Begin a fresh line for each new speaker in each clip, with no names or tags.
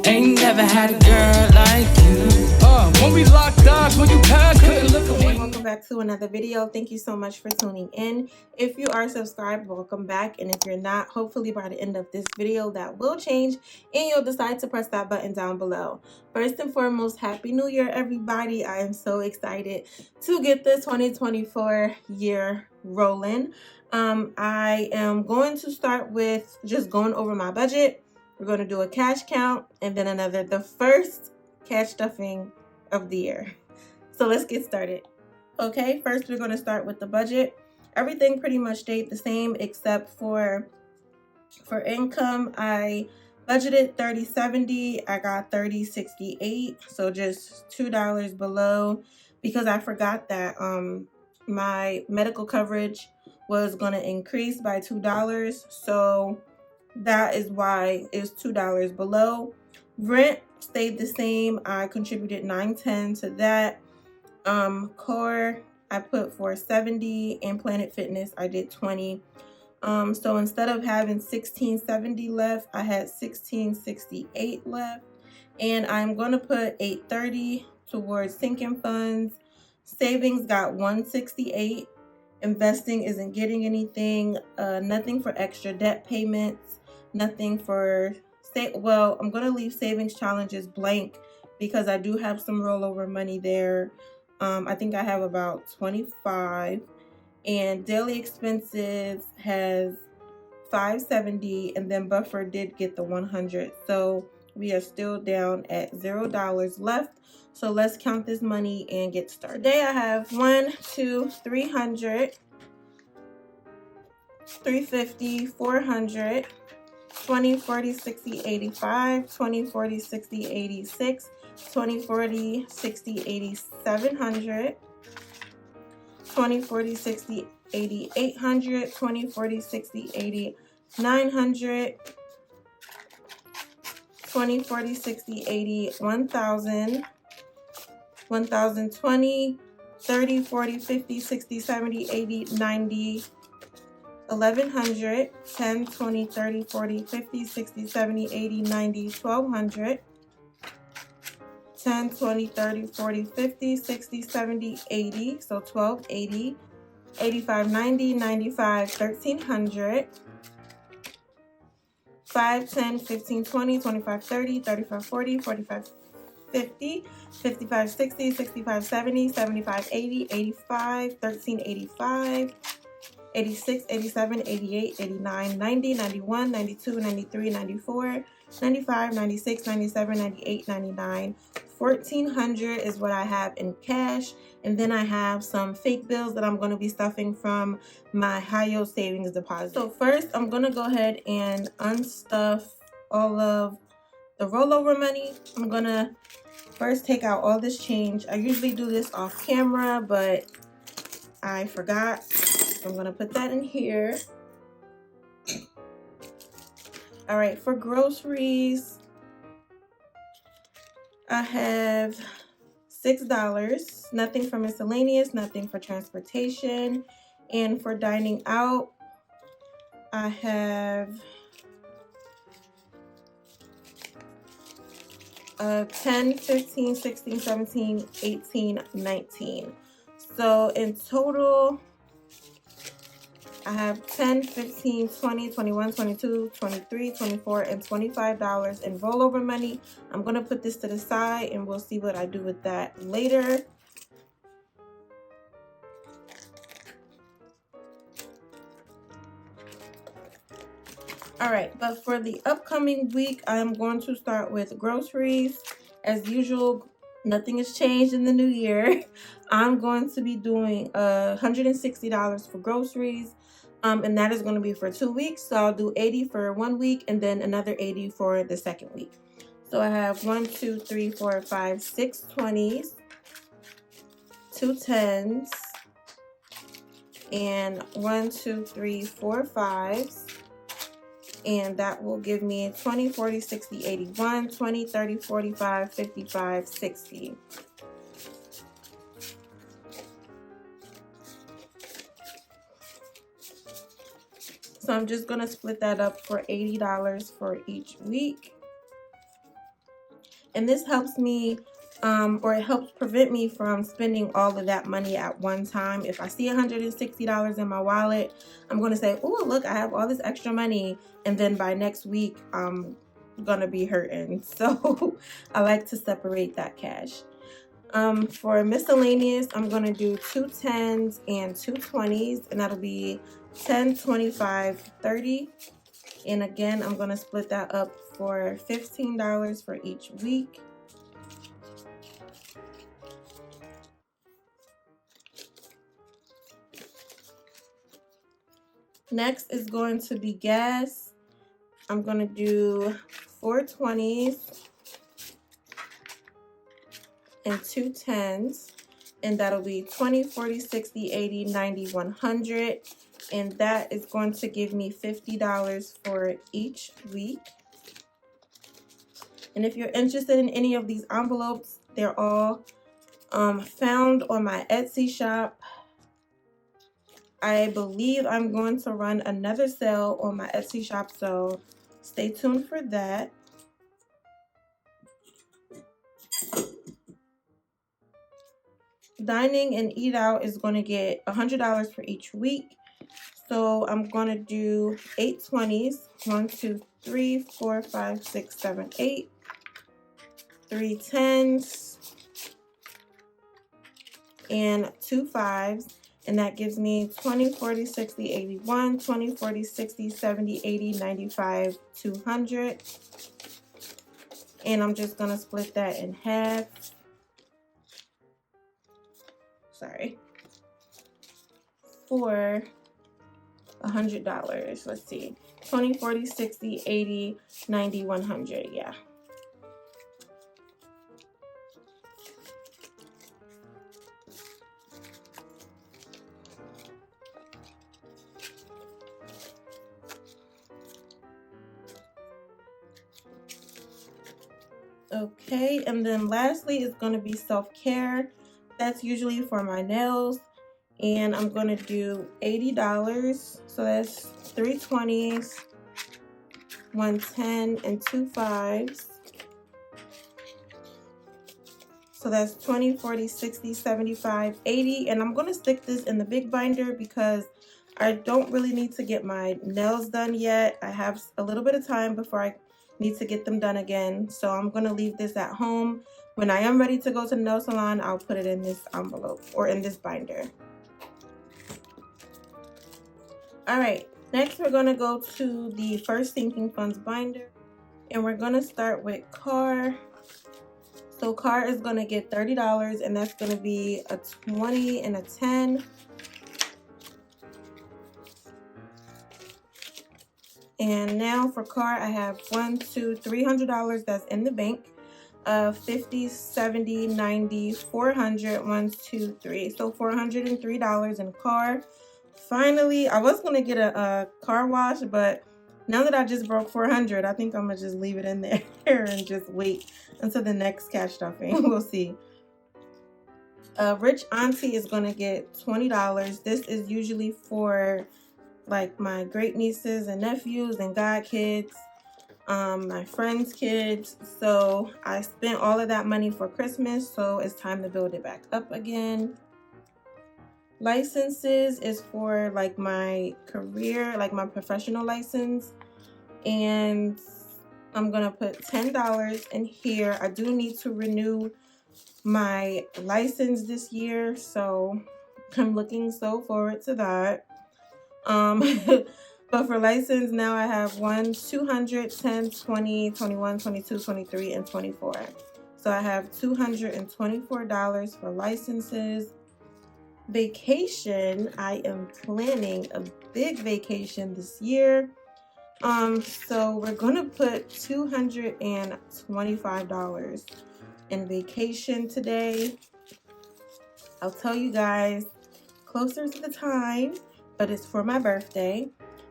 Ain't never had a girl like you. When we locked eyes, when you passed, couldn't look away.
Welcome back to another video. Thank you so much for tuning in. If you are subscribed, welcome back. And if you're not, hopefully by the end of this video that will change and you'll decide to press that button down below. First and foremost, Happy New Year, everybody. I am so excited to get this 2024 year rolling. I am going to start with just going over my budget. We're going to do a cash count and then the first cash stuffing of the year. So let's get started. Okay, first we're going to start with the budget. Everything pretty much stayed the same except for income. I budgeted $30.70. I got $30.68, so just $2 below because I forgot that my medical coverage was going to increase by $2, so that is why it's $2 below. Rent stayed the same. I contributed $9.10 to that. Core I put $4.70, and Planet Fitness I did $20. So instead of having $16.70 left, I had $16.68 left, and I'm gonna put $8.30 towards sinking funds. Savings got $168. Investing isn't getting anything. Nothing for extra debt payments. Nothing for well, I'm gonna leave savings challenges blank because I do have some rollover money there. I think I have about 25, and daily expenses has $5.70, and then buffer did get the 100, so we are still down at $0 left. So let's count this money and get started. Today I have 1, 2, 300, 350, 400, 20, 40, 60, 85, 20, 40, 60, 86, 20, 40, 60, 80, 700, 20, 40, 60, 80, 800, 20, 40, 60, 80, 900, 20, 40, 60, 80, 1000, 1020, 30, 40, 50, 60, 70, 80, 90, 1100, 10, 20, 30, 40, 50, 60, 70, 80, 90, 1200, 10, 20, 30, 40, 50, 60, 70, 80, so 1280, 85, 90, 95, 1300, 5, 10, 15, 20, 25, 30, 35, 40, 45, 50, 55, 60, 65, 70, 75, 80, 85, 1385, 86, 87, 88, 89, 90, 91, 92, 93, 94, 95, 96, 97, 98, 99, 1400 is what I have in cash. And then I have some fake bills that I'm going to be stuffing from my high yield savings deposit. So first I'm going to go ahead and unstuff all of the rollover money. I'm going to first take out all this change. I usually do this off camera, but I forgot. So I'm going to put that in here. All right, for groceries, I have $6, nothing for miscellaneous, nothing for transportation. And for dining out, I have 10, 15, 16, 17, 18, 19. So in total, I have 10, 15, 20, 21, 22, 23, 24, and $25 in rollover money. I'm going to put this to the side and we'll see what I do with that later. All right, but for the upcoming week, I'm going to start with groceries. As usual, nothing has changed in the new year. I'm going to be doing $160 for groceries. And that is going to be for 2 weeks. So I'll do 80 for 1 week and then another 80 for the second week. So I have 1, 2, 3, 4, 5, 6 20s, 2 10s, and 1, 2, 3, 4 5s. And that will give me 20, 40, 60, 81, 20, 30, 45, 55, 60. So I'm just going to split that up for $80 for each week. And this helps me, or it helps prevent me from spending all of that money at one time. If I see $160 in my wallet, I'm going to say, oh, look, I have all this extra money. And then by next week, I'm going to be hurting. So I like to separate that cash. For miscellaneous, I'm going to do 2 10s and 2 20s, and that'll be 10, 25, 30. And again, I'm going to split that up for $15 for each week. Next is going to be gas. I'm going to do 4 20s and 2 10s, and that'll be 20, 40, 60, 80, 90, 100, and that is going to give me $50 for each week. And if you're interested in any of these envelopes, they're all found on my Etsy shop. I believe I'm going to run another sale on my Etsy shop, so stay tuned for that. Dining and eat out is going to get $100 for each week. So I'm going to do 8 20s. 1, 2, 3, 4, 5, 6, 7, 8. 3 10s. And 2 5s. And that gives me 20, 40, 60, 81, 20, 40, 60, 70, 80, 95, 200. And I'm just going to split that in half. Sorry. For $100. Let's see. 20, 40, 60, 80, 90, 100. Yeah. Okay, and then lastly is going to be self-care. That's usually for my nails, and I'm going to do $80. So that's 3 20s, 1 10, and 2 5s. So that's 20, 40, 60, 75, 80, and I'm going to stick this in the big binder because I don't really need to get my nails done yet. I have a little bit of time before I need to get them done again, so I'm going to leave this at home. When I am ready to go to the nail salon, I'll put it in this envelope or in this binder. All right, next we're going to go to the first sinking funds binder, and we're going to start with car. So car is going to get $30, and that's going to be a 20 and a 10. And now for car, I have $300 that's in the bank. 50, 70, 90, 400, 1, 2, 3. So $403 in car. Finally, I was going to get a car wash, but now that I just broke $400, I think I'm going to just leave it in there and just wait until the next cash stuffing. We'll see. Rich Auntie is going to get $20. This is usually for like my great nieces and nephews and godkids, my friends' kids. So I spent all of that money for Christmas, so it's time to build it back up again. Licenses is for like my career, like my professional license, and I'm gonna put $10 in here. I do need to renew my license this year, so I'm looking so forward to that. But for license now I have 1, 200, 10, 20, 21, 22, 23, and 24. So I have $224 for licenses. Vacation, I am planning a big vacation this year. So we're gonna put $225 in vacation today. I'll tell you guys closer to the time, but it's for my birthday.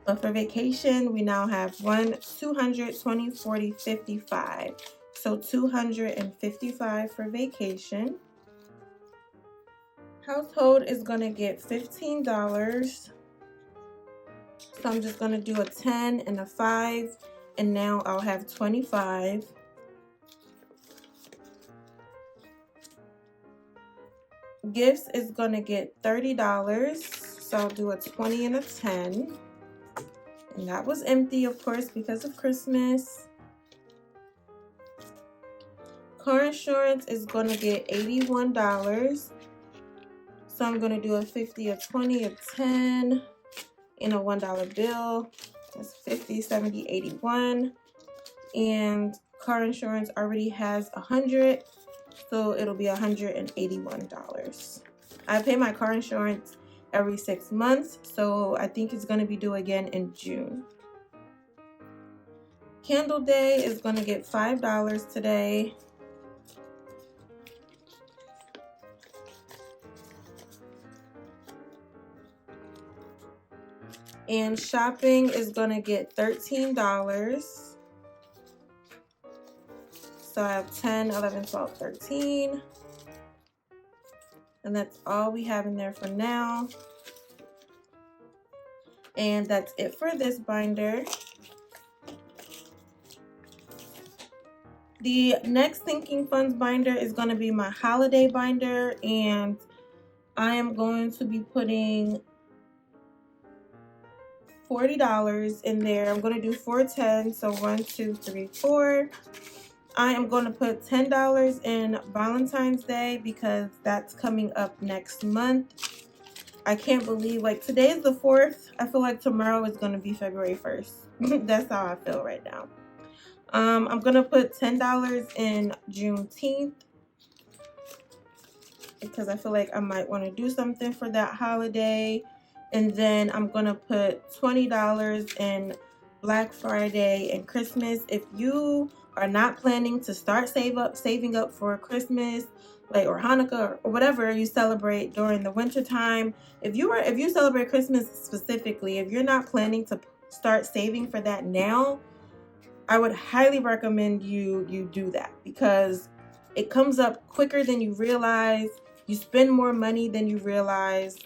But for vacation, we now have 1, 200, 20, 40, 55. So $255 for vacation. Household is going to get $15. So I'm just going to do a 10 and a 5. And now I'll have 25. Gifts is gonna get $30. So I'll do a 20 and a 10. And that was empty, of course, because of Christmas. Car insurance is gonna get $81. So I'm gonna do a 50, a 20, a 10, and a $1 bill. That's 50, 70, 81. And car insurance already has 100, so it'll be $181. I pay my car insurance every 6 months, so I think it's gonna be due again in June. Candle Day is gonna get $5 today. And shopping is gonna get $13. So I have 10, 11, 12, 13. And that's all we have in there for now. And that's it for this binder. The next Sinking Funds binder is going to be my holiday binder. And I am going to be putting $40 in there. I'm going to do 4 10s. So 1, 2, 3, 4. I am going to put $10 in Valentine's Day because that's coming up next month. I can't believe, like, today is the 4th. I feel like tomorrow is going to be February 1st. That's how I feel right now. I'm going to put $10 in Juneteenth because I feel like I might want to do something for that holiday. And then I'm going to put $20 in Black Friday and Christmas. If you are not planning to start saving up for Christmas, like, or Hanukkah, or whatever you celebrate during the winter time, if you celebrate Christmas specifically, if you're not planning to start saving for that now, I would highly recommend you do that because it comes up quicker than you realize. You spend more money than you realize,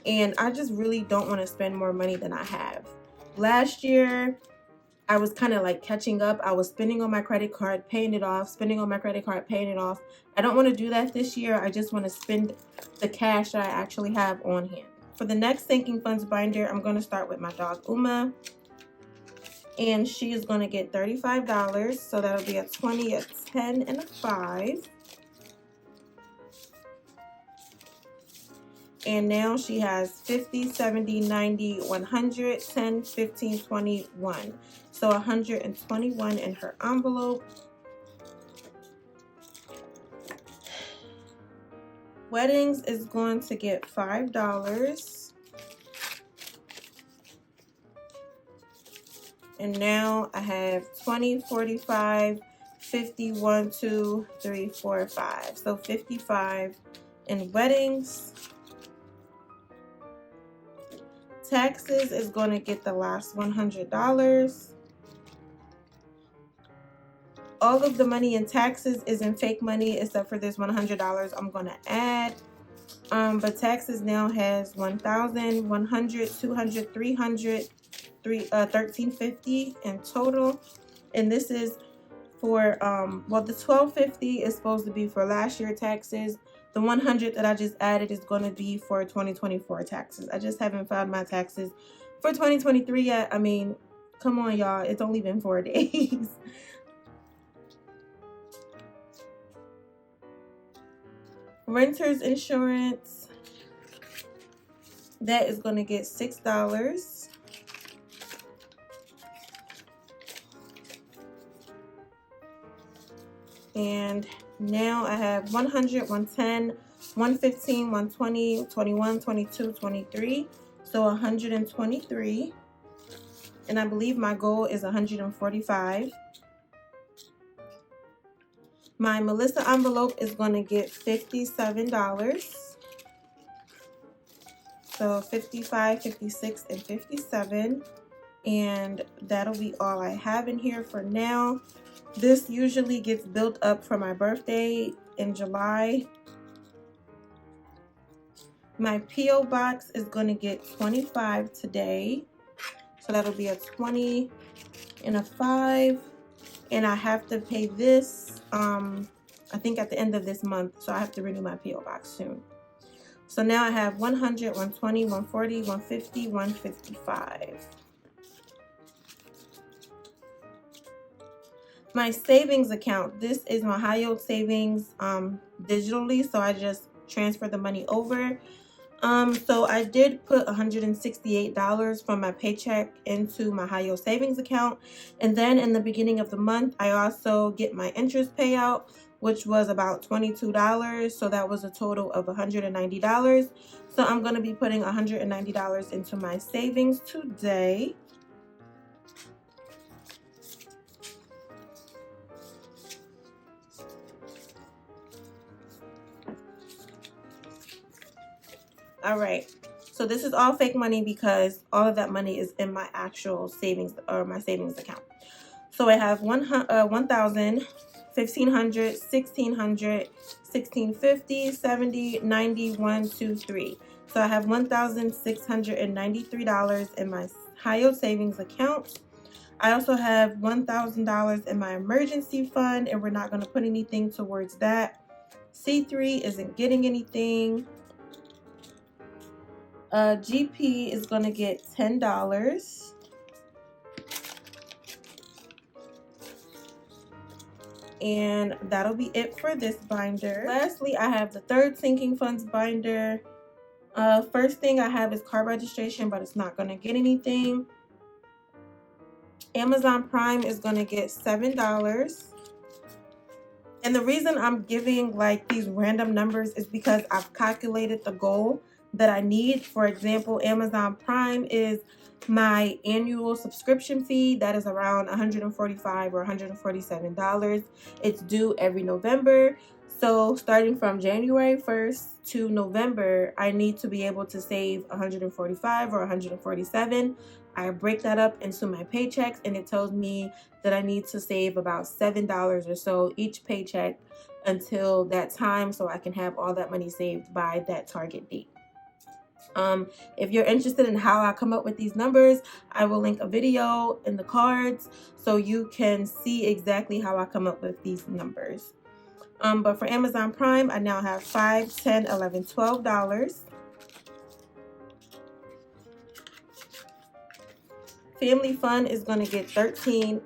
and I just really don't want to spend more money than I have. Last year, I was kind of like catching up. I was spending on my credit card, paying it off, spending on my credit card, paying it off. I don't want to do that this year. I just want to spend the cash that I actually have on hand. For the next Sinking Funds binder, I'm going to start with my dog Uma. And she is going to get $35. So that'll be a 20, a 10, and a 5. And now she has 50, 70, 90, 100, 10, 15, 21. So 121 in her envelope. Weddings is going to get $5. And now I have 20, 45, 50, 1, 2, 3, 4, 5. So 55 in weddings. Taxes is going to get the last $100. All of the money in taxes is in fake money except for this $100 I'm going to add. But taxes now has 1,000, 100, 200, 300, $1,350 in total. And this is for well, the $1,250 is supposed to be for last year taxes. The 100 that I just added is going to be for 2024 taxes. I just haven't filed my taxes for 2023 yet. I mean, come on, y'all. It's only been 4 days. Renter's insurance, that is going to get $6. And now I have 100, 110, 115, 120, 21, 22, 23. So 123. And I believe my goal is 145. My Melissa envelope is going to get $57. So 55, 56, and 57. And that'll be all I have in here for now. This usually gets built up for my birthday in July. My P.O. box is going to get 25 today. So that'll be a 20 and a 5. And I have to pay this, I think at the end of this month. So I have to renew my P.O. box soon. So now I have 100, 120, 140, 150, 155. My savings account. This is my high yield savings digitally, so I just transfer the money over. So I did put $168 from my paycheck into my high yield savings account, and then in the beginning of the month I also get my interest payout, which was about $22, so that was a total of $190. So I'm going to be putting $190 into my savings today. All right, so this is all fake money because all of that money is in my actual savings or my savings account. So I have 1,000, 1,500, 1,600, 1,650, 70, 90, 1, 2, 3. So I have $1,693 in my high yield savings account. I also have $1,000 in my emergency fund, and we're not going to put anything towards that. C3 isn't getting anything. GP is going to get $10. And that'll be it for this binder. Lastly, I have the third sinking funds binder. First thing I have is car registration, but it's not going to get anything. Amazon Prime is going to get $7. And the reason I'm giving like these random numbers is because I've calculated the goal that I need. For example, Amazon Prime is my annual subscription fee. That is around $145 or $147. It's due every November. So starting from January 1st to November, I need to be able to save $145 or $147. I break that up into my paychecks, and it tells me that I need to save about $7 or so each paycheck until that time, so I can have all that money saved by that target date. If you're interested in how I come up with these numbers, I will link a video in the cards so you can see exactly how I come up with these numbers. But for Amazon Prime, I now have $5, $10, $11, $12. Family Fun is going to get $13.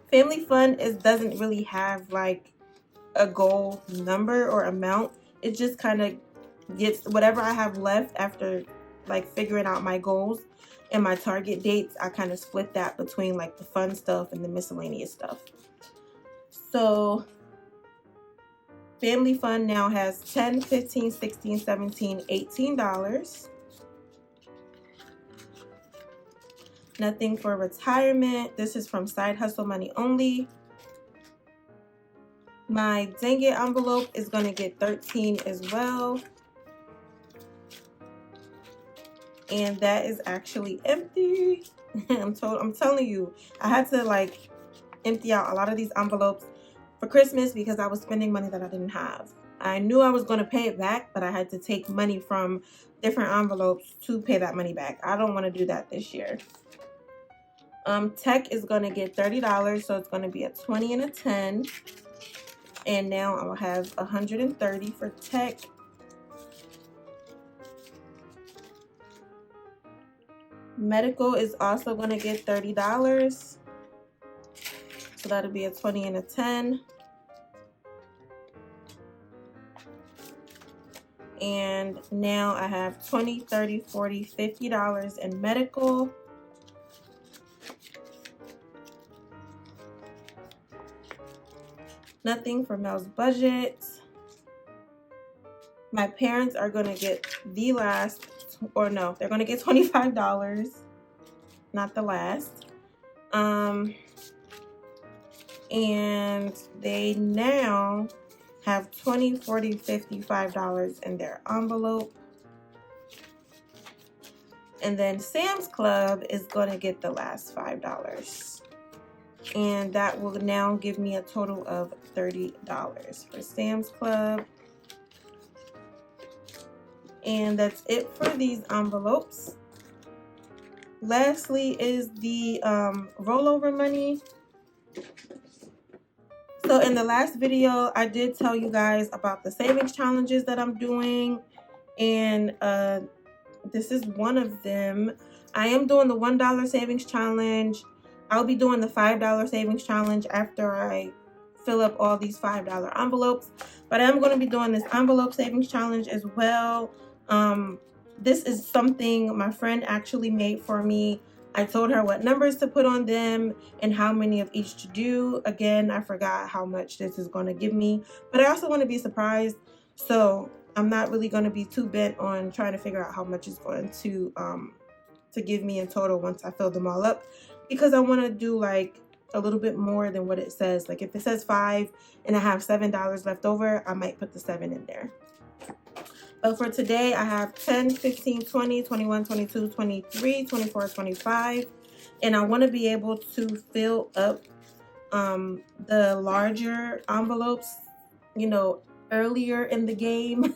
Family Fun doesn't really have like a goal number or amount. It just kind of gets whatever I have left after like figuring out my goals and my target dates. I kind of split that between like the fun stuff and the miscellaneous stuff. So Family Fun now has $10, $15, $16, $17, $18. Nothing for retirement. This is from Side Hustle Money Only. My Dang It envelope is going to get $13 as well. And that is actually empty. I'm telling you, I had to like empty out a lot of these envelopes for Christmas because I was spending money that I didn't have. I knew I was going to pay it back, but I had to take money from different envelopes to pay that money back. I don't want to do that this year. Tech is going to get $30, so it's going to be a 20 and a 10. And now I'll have 130 for Tech. Medical is also going to get $30. So that'll be a 20 and a 10. And now I have $20, $30, $40, $50 in medical. Nothing for Mellz budget. My parents are going to get the last, or no, they're going to get $25, not the last. And they now have $20, $40, $50, $55 in their envelope. And then Sam's Club is going to get the last $5. And that will now give me a total of $30 for Sam's Club. And that's it for these envelopes. Lastly is the rollover money. So in the last video, I did tell you guys about the savings challenges that I'm doing, and this is one of them. I am doing the $1 savings challenge. I'll be doing the $5 savings challenge after I fill up all these $5 envelopes, but I'm going to be doing this envelope savings challenge as well. This is something my friend actually made for me. I told her what numbers to put on them and how many of each to do. Again, I forgot how much this is going to give me, but I also want to be surprised, so I'm not really going to be too bent on trying to figure out how much it's going to give me in total once I fill them all up, because I want to do like a little bit more than what it says. Like if it says $5 and I have $7 left over, I might put the 7 in there. But for today, I have 10, 15, 20, 21, 22, 23, 24, 25. And I want to be able to fill up the larger envelopes, you know, earlier in the game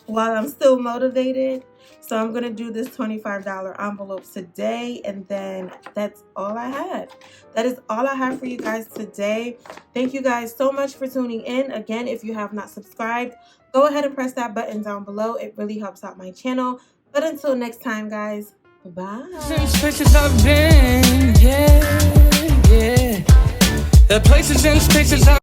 while I'm still motivated. So I'm going to do this $25 envelope today, and then that's all I have. That is all I have for you guys today. Thank you guys so much for tuning in. Again, if you have not subscribed, go ahead and press that button down below. It really helps out my channel. But until next time, guys, bye.
Places I've been, yeah. The places and spaces I've